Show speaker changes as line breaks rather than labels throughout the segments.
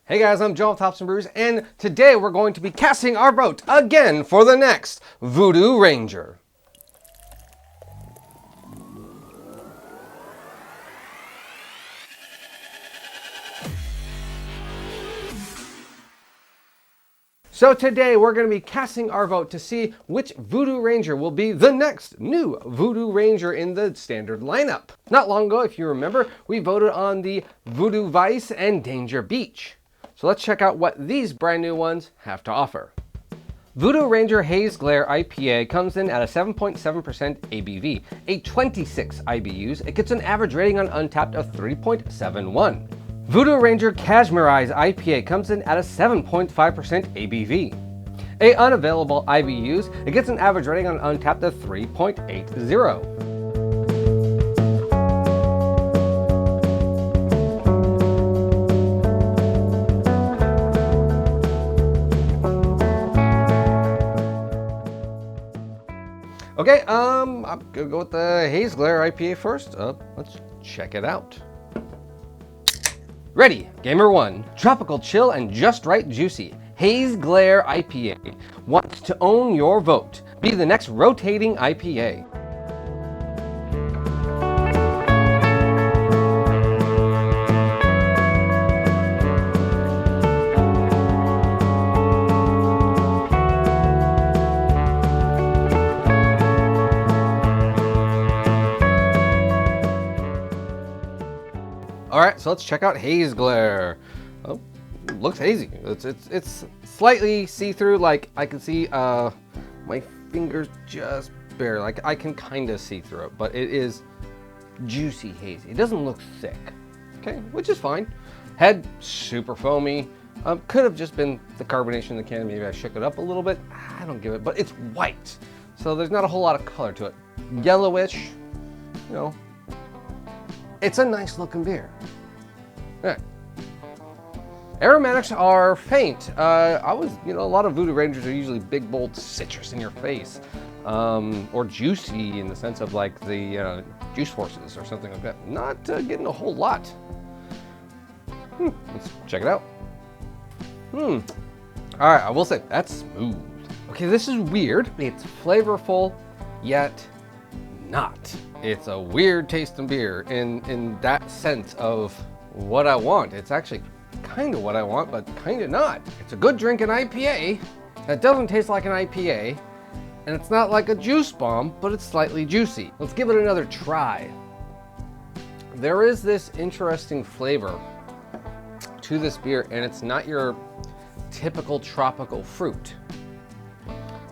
Hey guys, I'm Joe of Untappd Brews, and today we're going to be casting our vote again for the next Voodoo Ranger. So today we're going to be casting our vote to see which Voodoo Ranger will be the next new Voodoo Ranger in the standard lineup. Not long ago, if you remember, we voted on the Voodoo Vice and Danger Beach. So let's check out what these brand new ones have to offer. Voodoo Ranger Haze Glare IPA comes in at a 7.7% ABV, a 26 IBUs. It gets an average rating on Untappd of 3.71. Voodoo Ranger Cashmerize IPA comes in at a 7.5% ABV. A unavailable IBUs, it gets an average rating on Untappd of 3.80. Okay, I'm gonna go with the Haze Glare IPA first. Let's check it out. Ready, Gamer 1. Tropical chill and just right juicy. Haze Glare IPA wants to own your vote. Be the next rotating IPA. All right, so let's check out Haze Glare. Oh, looks hazy. It's slightly see-through. Like I can see my fingers just bare. Like I can kind of see through it, but it is juicy hazy. It doesn't look thick. Okay, which is fine. Head super foamy. Could have just been the carbonation in the can. Maybe I shook it up a little bit. I don't give it, but it's white, so there's not a whole lot of color to it. Yellowish, you know. It's a nice looking beer. Yeah. Aromatics are faint. A lot of Voodoo Rangers are usually big, bold citrus in your face, or juicy in the sense of like the juice forces or something like that. Not getting a whole lot. Let's check it out. All right, I will say that's smooth. Okay, this is weird. It's flavorful, yet not. It's a weird tasting beer in that sense of what I want. It's actually kind of what I want, but kind of not. It's a good drinking IPA that doesn't taste like an IPA, and it's not like a juice bomb, but it's slightly juicy. Let's give it another try. There is this interesting flavor to this beer, and it's not your typical tropical fruit.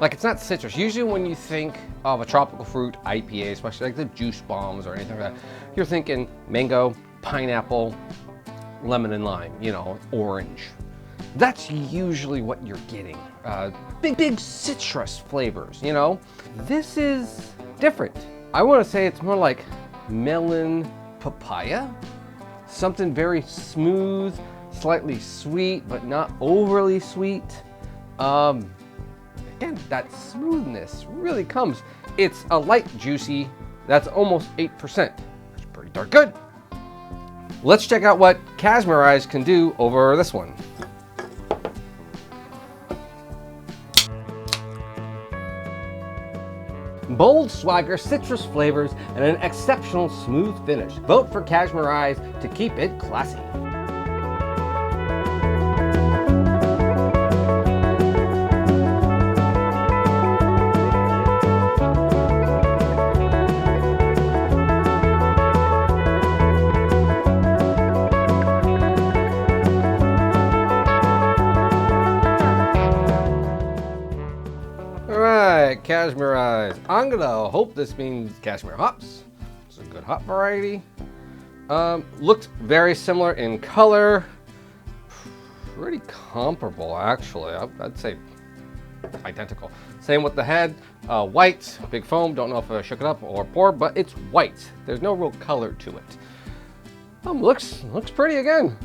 Like, it's not citrus. Usually when you think of a tropical fruit IPA, especially like the juice bombs or anything like that, you're thinking mango, pineapple, lemon and lime, orange. That's usually what you're getting. Big citrus flavors, This is different. I want to say it's more like melon papaya. Something very smooth, slightly sweet, but not overly sweet. Again, that smoothness really comes. It's a light juicy, that's almost 8%. That's pretty darn good. Let's check out what Cashmerize can do over this one. Bold swagger, citrus flavors, and an exceptional smooth finish. Vote for Cashmerize to keep it classy. Cashmerize. I'm gonna hope this means cashmere hops. It's a good hop variety. Looked very similar in color. Pretty comparable, actually. I'd say identical. Same with the head. White, big foam. Don't know if I shook it up or poured, but it's white. There's no real color to it. Looks pretty again.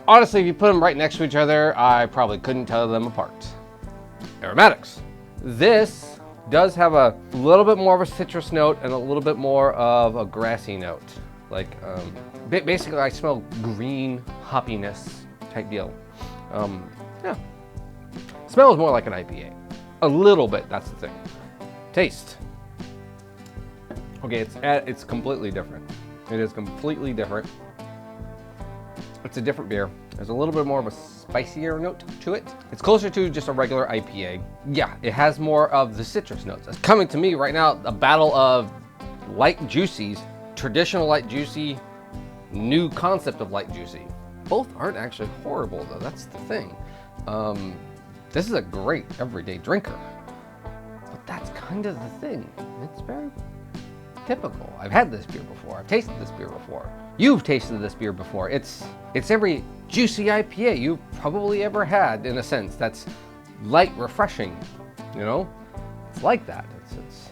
Honestly, if you put them right next to each other, I probably couldn't tell them apart. Aromatics. This does have a little bit more of a citrus note and a little bit more of a grassy note. Like, basically I smell green hoppiness type deal. Yeah. Smell is more like an IPA. A little bit, that's the thing. Taste. Okay, it's completely different. It is completely different. It's a different beer. There's a little bit more of a spicier note to it. It's closer to just a regular IPA. Yeah, it has more of the citrus notes. It's coming to me right now, a battle of light juicies, traditional light juicy, new concept of light juicy. Both aren't actually horrible though, that's the thing. This is a great everyday drinker, but that's kind of the thing. It's very typical. I've had this beer before. I've tasted this beer before. You've tasted this beer before. It's every juicy IPA you've probably ever had, in a sense. That's light, refreshing. You know, it's like that. It's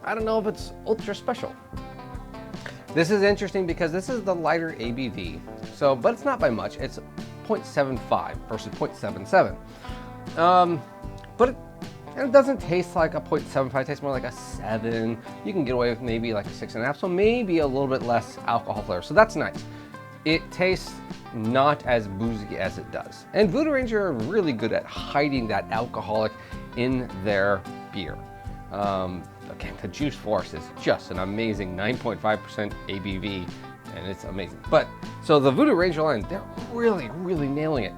I don't know if it's ultra special. This is interesting because this is the lighter ABV. So, but it's not by much. It's 0.75 versus 0.77. But it doesn't taste like a 0.75, it tastes more like a 7. You can get away with maybe like a 6.5, so maybe a little bit less alcohol flavor. So that's nice. It tastes not as boozy as it does. And Voodoo Ranger are really good at hiding that alcoholic in their beer. Again, the juice force is just an amazing 9.5% ABV, and it's amazing. But, so the Voodoo Ranger line, they're really, really nailing it.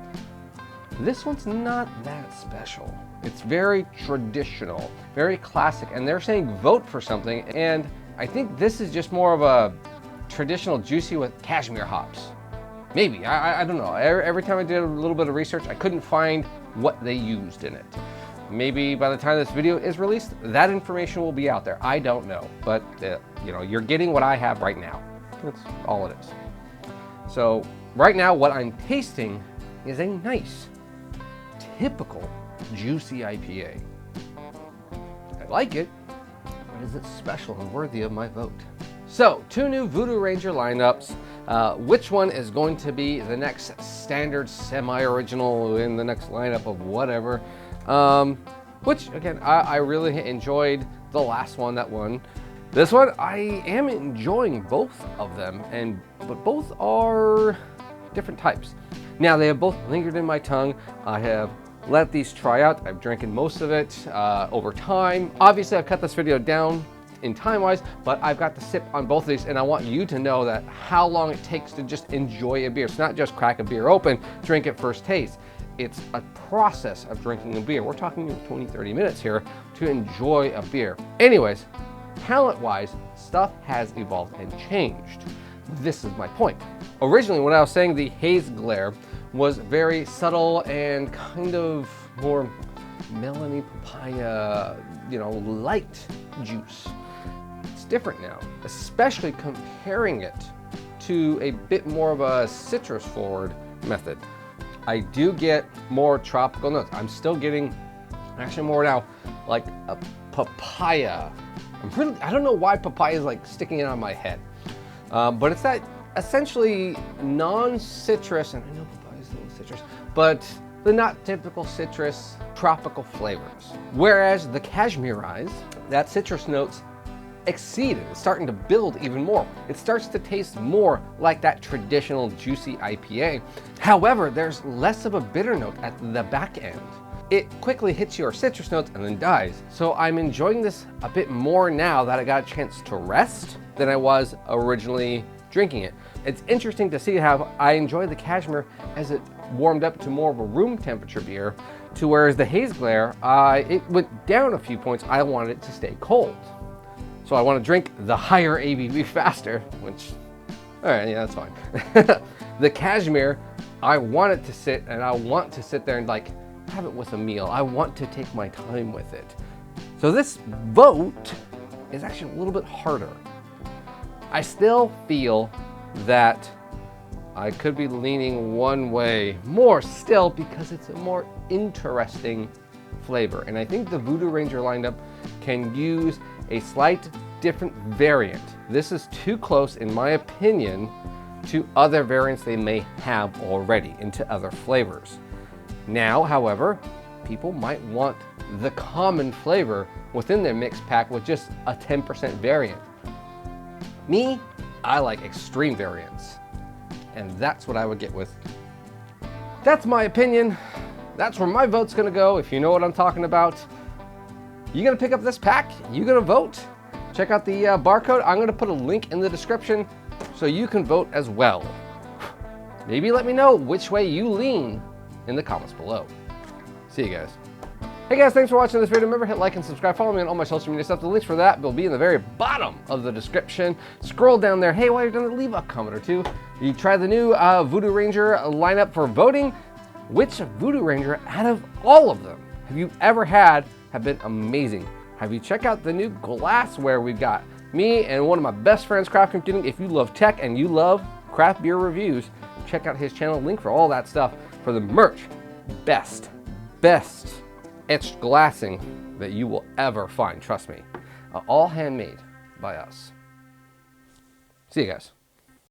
This one's not that special. It's very traditional, very classic, and they're saying vote for something, and I think this is just more of a traditional juicy with cashmere hops. Maybe, I don't know. Every time I did a little bit of research, I couldn't find what they used in it. Maybe by the time this video is released, that information will be out there. I don't know, but you know, you're getting what I have right now. That's all it is. So right now, what I'm tasting is a nice, typical juicy IPA. I like it, but is it special and worthy of my vote? So, 2 new Voodoo Ranger lineups. Which one is going to be the next standard semi-original in the next lineup of whatever? Which, again, I really enjoyed the last one that won. This one, I am enjoying both of them, but both are different types. Now, they have both lingered in my tongue. I have let these try out. I've drinking most of it over time. Obviously, I've cut this video down in time-wise, but I've got to sip on both of these, and I want you to know that how long it takes to just enjoy a beer. It's not just crack a beer open, drink it first taste. It's a process of drinking a beer. We're talking 20, 30 minutes here to enjoy a beer. Anyways, palate-wise, stuff has evolved and changed. This is my point. Originally, when I was saying the Haze Glare was very subtle and kind of more melony papaya, you know, light juice. It's different now, especially comparing it to a bit more of a citrus forward method. I do get more tropical notes. I'm still getting actually more now like a papaya. I don't know why papaya is like sticking out on my head, but it's that essentially non-citrus, and I know papaya is a little citrus, but the not typical citrus tropical flavors. Whereas the Cashmerize, that citrus notes exceed it. It's starting to build even more. It starts to taste more like that traditional juicy IPA. However, there's less of a bitter note at the back end. It quickly hits your citrus notes and then dies. So I'm enjoying this a bit more now that I got a chance to rest than I was originally drinking it. It's interesting to see how I enjoy the Cashmere as it warmed up to more of a room temperature beer, to whereas the Haze Glare, it went down a few points. I wanted it to stay cold. So I want to drink the higher ABV faster, which, all right, yeah, that's fine. The Cashmere, I want it to sit, and I want to sit there and like have it with a meal. I want to take my time with it. So this vote is actually a little bit harder. I still feel that I could be leaning one way more still because it's a more interesting flavor. And I think the Voodoo Ranger lineup can use a slight different variant. This is too close, in my opinion, to other variants they may have already into other flavors. Now, however, people might want the common flavor within their mix pack with just a 10% variant. Me, I like extreme variants. And that's what I would get with That's my opinion. That's where my vote's gonna go, if you know what I'm talking about. You gonna pick up this pack? You gonna vote? Check out the barcode. I'm gonna put a link in the description so you can vote as well. Maybe let me know which way you lean in the comments below. See you guys. Hey guys, thanks for watching this video. Remember, hit like and subscribe. Follow me on all my social media stuff. The links for that will be in the very bottom of the description. Scroll down there. Hey, while you're done, leave a comment or two. You try the new Voodoo Ranger lineup for voting. Which Voodoo Ranger out of all of them have you ever had have been amazing? Have you checked out the new glassware we've got? Me and one of my best friends, Craft Computing. If you love tech and you love craft beer reviews, check out his channel. Link for all that stuff for the merch. Best etched glassing that you will ever find, trust me. All handmade by us. See you guys.